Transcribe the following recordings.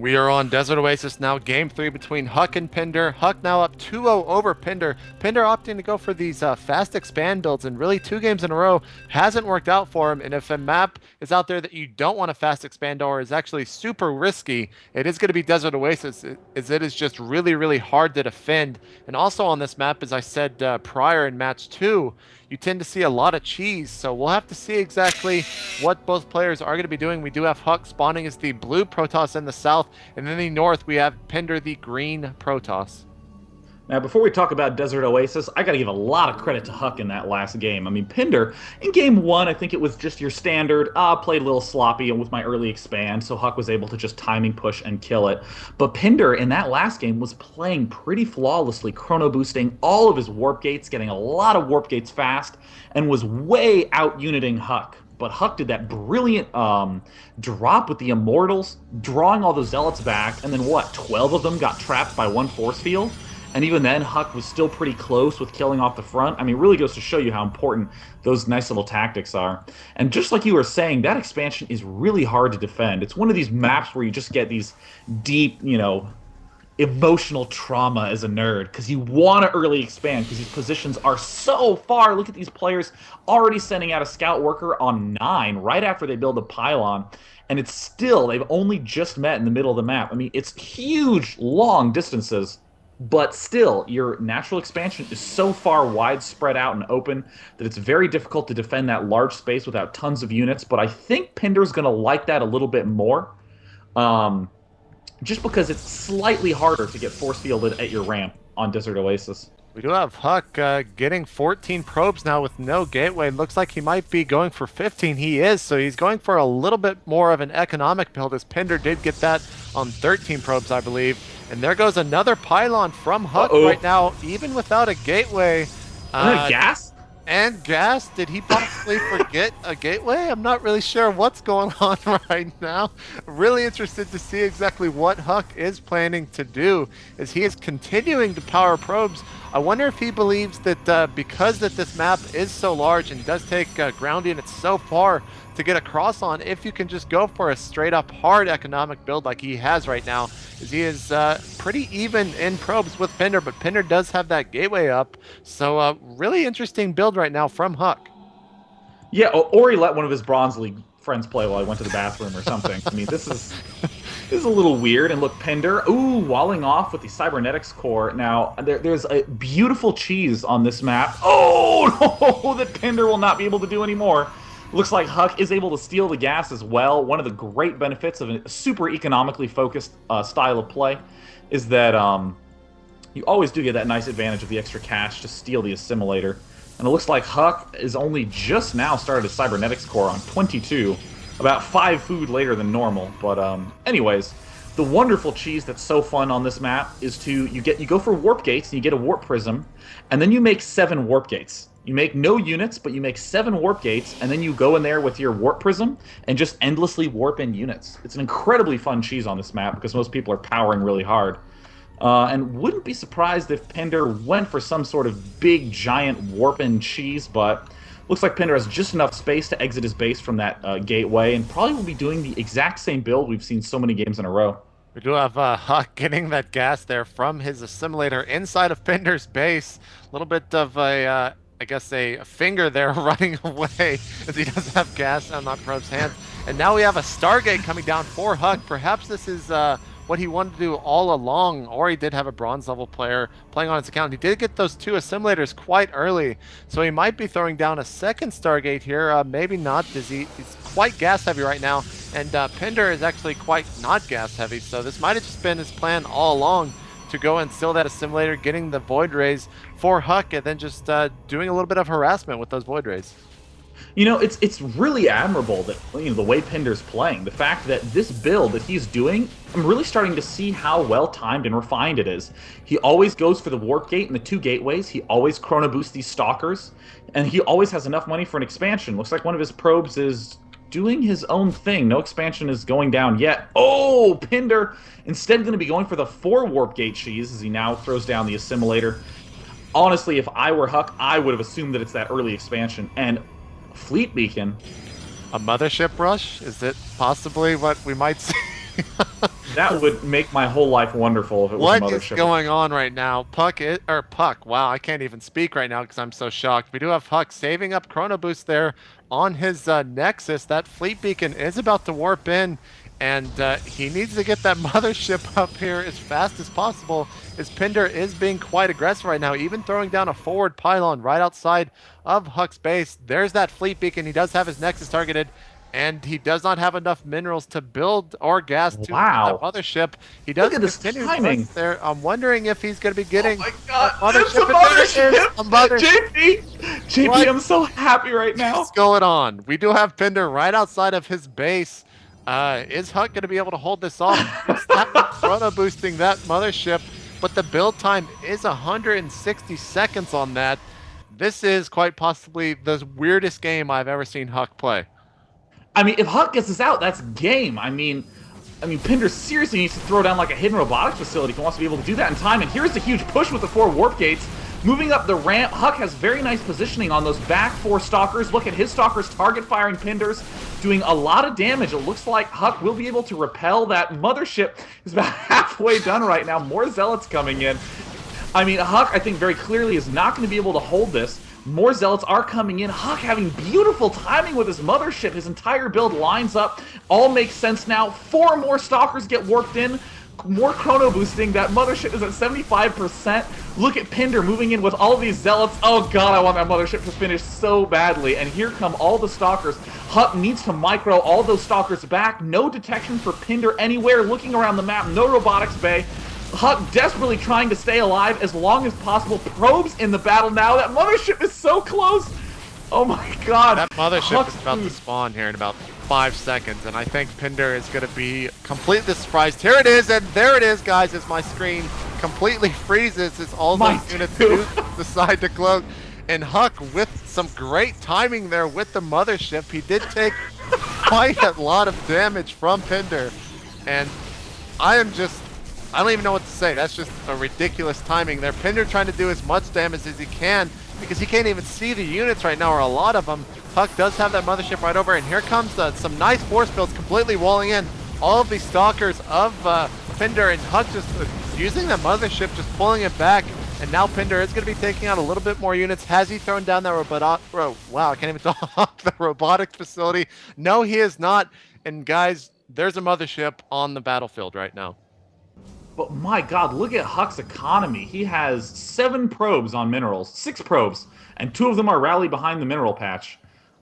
We are on Desert Oasis now, game 3 between HuK and Pinder. HuK now up 2-0 over Pinder. Pinder opting to go for these fast expand builds, and really 2 games in a row hasn't worked out for him. And if a map is out there that you don't want to fast expand or is actually super risky, it is going to be Desert Oasis, as it is just really, really hard to defend. And also on this map, as I said prior in match 2, you tend to see a lot of cheese, so we'll have to see exactly what both players are going to be doing. We do have HuK spawning as the blue Protoss in the south, and in the north we have Pinder, the green Protoss. Now, before we talk about Desert Oasis, I got to give a lot of credit to HuK in that last game. I mean, Pinder, in game 1, I think it was just your standard, played a little sloppy with my early expand, so HuK was able to just timing push and kill it. But Pinder, in that last game, was playing pretty flawlessly, chrono boosting all of his warp gates, getting a lot of warp gates fast, and was way out-uniting HuK. But HuK did that brilliant drop with the Immortals, drawing all the Zealots back, and then what, 12 of them got trapped by one force field? And even then, HuK was still pretty close with killing off the front. I mean, it really goes to show you how important those nice little tactics are. And just like you were saying, that expansion is really hard to defend. It's one of these maps where you just get these deep, emotional trauma as a nerd, because you want to early expand because these positions are so far. Look at these players already sending out a scout worker on 9 right after they build a pylon. And it's still, they've only just met in the middle of the map. I mean, it's huge, long distances. But still, your natural expansion is so far widespread out and open that it's very difficult to defend that large space without tons of units. But I think Pinder's going to like that a little bit more, just because it's slightly harder to get force fielded at your ramp on Desert Oasis. We do have HuK getting 14 probes now with no gateway. Looks like he might be going for 15. He is, so he's going for a little bit more of an economic build, as Pinder did get that on 13 probes, I believe. And there goes another pylon from HuK right now, even without a gateway. Gas? And gas. Did he possibly forget a gateway? I'm not really sure what's going on right now. Really interested to see exactly what HuK is planning to do, as he is continuing to power probes. I wonder if he believes that because this map is so large and does take ground units so far to get across on, if you can just go for a straight up hard economic build like he has right now, as he is pretty even in probes with Pinder, but Pinder does have that gateway up. So really interesting build right now from HuK. Yeah, or he let one of his Bronze League friends play while I went to the bathroom or something. I mean, this is a little weird. And look, Pinder, walling off with the Cybernetics core. Now, there's a beautiful cheese on this map. Oh, no, that Pinder will not be able to do anymore. Looks like HuK is able to steal the gas as well. One of the great benefits of a super economically focused style of play is that you always do get that nice advantage of the extra cash to steal the assimilator. And it looks like HuK is only just now started a Cybernetics core on 22, about 5 food later than normal. But anyways, the wonderful cheese that's so fun on this map is you go for warp gates and you get a warp prism, and then you make 7 warp gates. You make no units, but you make 7 warp gates, and then you go in there with your warp prism and just endlessly warp in units. It's an incredibly fun cheese on this map because most people are powering really hard. And wouldn't be surprised if Pinder went for some sort of big, giant warp-in cheese, but looks like Pinder has just enough space to exit his base from that gateway, and probably will be doing the exact same build we've seen so many games in a row. We do have HuK getting that gas there from his assimilator inside of Pinder's base. A little bit of a I guess a finger there running away, as he does have gas on Probe's hands. And now we have a Stargate coming down for HuK. Perhaps this is what he wanted to do all along, or he did have a bronze level player playing on his account. He did get those 2 assimilators quite early, so he might be throwing down a second Stargate here. Maybe not, because he's quite gas heavy right now, and Pinder is actually quite not gas heavy, so this might have just been his plan all along, to go and steal that assimilator, getting the Void Rays for HuK, and then just doing a little bit of harassment with those Void Rays. You know, it's really admirable that the way Pinder's playing. The fact that this build that he's doing, I'm really starting to see how well timed and refined it is. He always goes for the warp gate and the 2 gateways. He always chrono boosts these stalkers, and he always has enough money for an expansion. Looks like one of his probes is doing his own thing. No expansion is going down yet. Oh, Pinder instead going to be going for the 4 warp gate cheese as he now throws down the assimilator. Honestly, if I were HuK, I would have assumed that it's that early expansion. And Fleet Beacon. A mothership rush? Is it possibly what we might see? That would make my whole life wonderful if it was a What is mothership. going on right now? Puck. Wow, I can't even speak right now because I'm so shocked. We do have HuK saving up Chrono Boost there on his Nexus. That fleet beacon is about to warp in, and he needs to get that mothership up here as fast as possible. His Pinder is being quite aggressive right now, even throwing down a forward pylon right outside of HuK's base. There's that fleet beacon. He does have his Nexus targeted, and he does not have enough minerals to build or gas to that Wow. mothership. He Look does at this continue to timing. press there. I'm wondering if he's going to be Oh getting my that god, it's a mothership. And there it is, mothership! a mothership. JP, What I'm so happy right now. is going on? We do have Pinder right outside of his base. Is HuK going to be able to hold this off? It's that Chrono boosting that mothership, but the build time is 160 seconds on that. This is quite possibly the weirdest game I've ever seen HuK play. I mean, if HuK gets this out, that's game. I mean, Pinder seriously needs to throw down like a hidden robotics facility if he wants to be able to do that in time. And here's the huge push with the 4 warp gates. Moving up the ramp, HuK has very nice positioning on those back 4 stalkers. Look at his stalkers target firing Pinders, doing a lot of damage. It looks like HuK will be able to repel that mothership. Is about halfway done right now. More zealots coming in. I mean, HuK, I think very clearly is not going to be able to hold this. More zealots are coming in. HuK having beautiful timing with his mothership. His entire build lines up. All makes sense now. 4 more stalkers get warped in. More chrono boosting. That mothership is at 75%. Look at Pinder moving in with all of these zealots. Oh god, I want that mothership to finish so badly. And here come all the stalkers. HuK needs to micro all those stalkers back. No detection for Pinder anywhere. Looking around the map. No robotics bay. HuK desperately trying to stay alive as long as possible. Probes in the battle now. That mothership is so close. Oh my god. That mothership HuK's is about to spawn here in about 5 seconds, and I think Pinder is going to be completely surprised. Here it is, and there it is, guys, as my screen completely freezes as all those units do decide to cloak. And HuK with some great timing there with the mothership. He did take quite a lot of damage from Pinder, and I don't even know what to say. That's just a ridiculous timing there. Pinder trying to do as much damage as he can because he can't even see the units right now, or a lot of them. HuK does have that mothership right over, and here comes some nice force fields completely walling in all of these stalkers of Pinder, and HuK just using the mothership, just pulling it back. And now Pinder is going to be taking out a little bit more units. Has he thrown down that wow, I can't even talk. The robotics facility. No, he is not. And guys, there's a mothership on the battlefield right now. But my god, look at HuK's economy. He has 7 probes on minerals, 6 probes, and 2 of them are rally behind the mineral patch.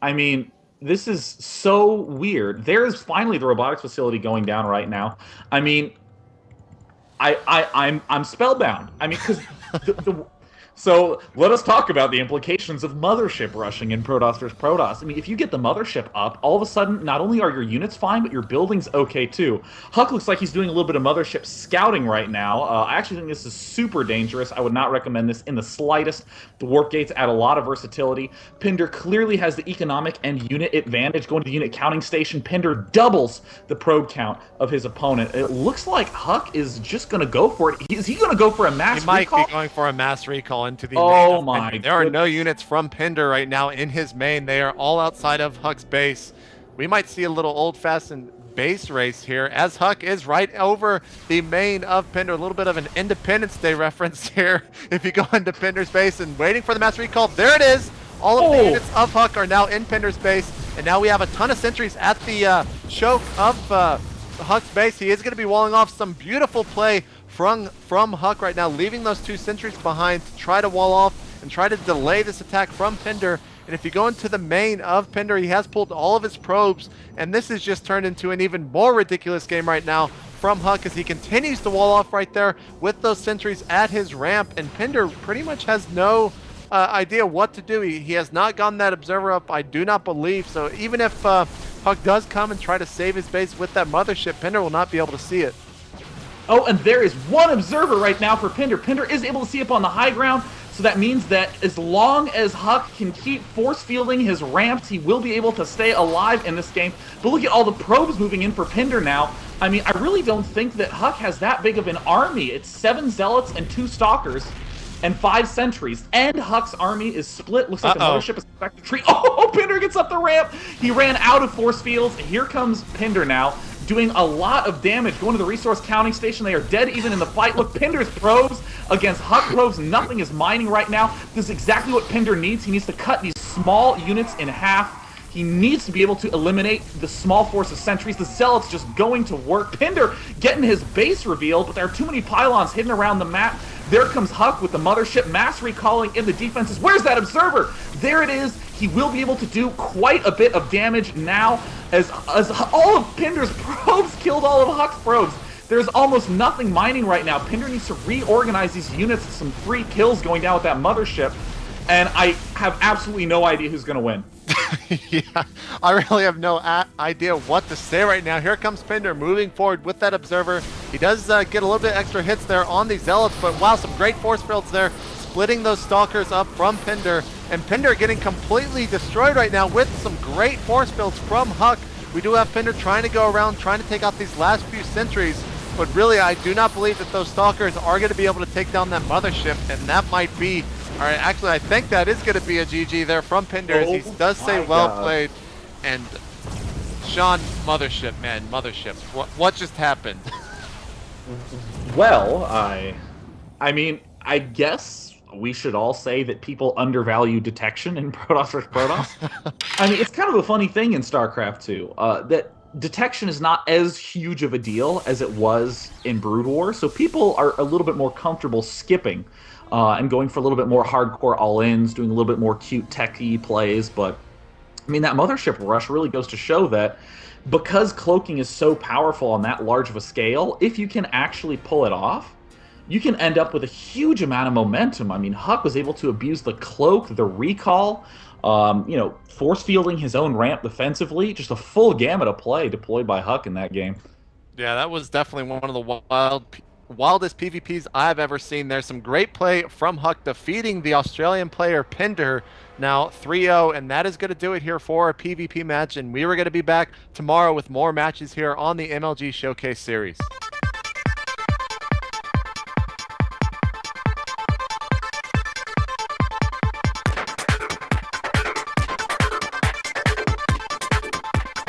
I mean, this is so weird. There's finally the robotics facility going down right now. I mean, I'm spellbound. I mean, because so let us talk about the implications of mothership rushing in Protoss vs. Protoss. I mean, if you get the mothership up, all of a sudden, not only are your units fine, but your building's okay too. HuK looks like he's doing a little bit of mothership scouting right now. I actually think this is super dangerous. I would not recommend this in the slightest. The warp gates add a lot of versatility. Pinder clearly has the economic and unit advantage. Going to the unit counting station, Pinder doubles the probe count of his opponent. It looks like HuK is just going to go for it. Is he going to go for a mass recall? He might be going for a mass recall into the oh main. My there are no units from Pinder right now in his main. They are all outside of HuK's base. We might see a little old-fashioned base race here, as HuK is right over the main of Pinder. A little bit of an Independence Day reference here. If you go into Pinder's base and waiting for the mass recall, there it is. All of the units of HuK are now in Pinder's base, and now we have a ton of sentries at the choke of HuK's base. He is going to be walling off some beautiful play from HuK right now, leaving those 2 sentries behind to try to wall off and try to delay this attack from Pinder. And if you go into the main of Pinder, he has pulled all of his probes, and this has just turned into an even more ridiculous game right now from HuK as he continues to wall off right there with those sentries at his ramp, and Pinder pretty much has no idea what to do. He has not gotten that observer up, I do not believe, so even if HuK does come and try to save his base with that mothership, Pinder will not be able to see it. Oh, and there is 1 observer right now for Pinder. Pinder is able to see up on the high ground, so that means that as long as HuK can keep force fielding his ramps, he will be able to stay alive in this game. But look at all the probes moving in for Pinder now. I mean, I really don't think that HuK has that big of an army. It's 7 zealots and 2 stalkers and 5 sentries. And HuK's army is split. Looks like the mothership is back to tree. Oh, Pinder gets up the ramp. He ran out of force fields. Here comes Pinder now. doing a lot of damage, going to the resource counting station. They are dead even in the fight. Look, Pinder's probes against HuK probes. Nothing is mining right now. This is exactly what Pinder needs. He needs to cut these small units in half. He needs to be able to eliminate the small force of sentries. The Zealots just going to work. Pinder getting his base revealed, but there are too many pylons hidden around the map. There comes HuK with the mothership, mass recalling in the defenses. Where's that observer? There it is. He will be able to do quite a bit of damage now as all of Pinder's probes killed all of HuK's probes. There's almost nothing mining right now. Pinder needs to reorganize these units. Some free kills going down with that mothership. And I have absolutely no idea who's going to win. Yeah, I really have no idea what to say right now. Here comes Pinder moving forward with that observer. He does get a little bit extra hits there on these Zealots, but wow, some great force fields there, splitting those Stalkers up from Pinder. And Pinder getting completely destroyed right now with some great force fields from HuK. We do have Pinder trying to go around, trying to take out these last few sentries, but really I do not believe that those Stalkers are going to be able to take down that mothership, and that might be... All right, actually, I think that is going to be a GG there from Pinder, as he does say well played. And Sean, mothership, man, mothership. What just happened? Well, I mean, I guess we should all say that people undervalue detection in Protoss vs. Protoss. I mean, it's kind of a funny thing in StarCraft 2, that detection is not as huge of a deal as it was in Brood War, so people are a little bit more comfortable skipping and going for a little bit more hardcore all-ins, doing a little bit more cute techie plays. But I mean, that mothership rush really goes to show that because cloaking is so powerful on that large of a scale, if you can actually pull it off, you can end up with a huge amount of momentum. I mean, HuK was able to abuse the cloak, the recall, you know, force fielding his own ramp defensively. Just a full gamut of play deployed by HuK in that game. Yeah, that was definitely one of the wildest PvPs I've ever seen. There's some great play from HuK defeating the Australian player Pinder, now 3-0, and that is going to do it here for a PvP match, and we were going to be back tomorrow with more matches here on the MLG Showcase Series.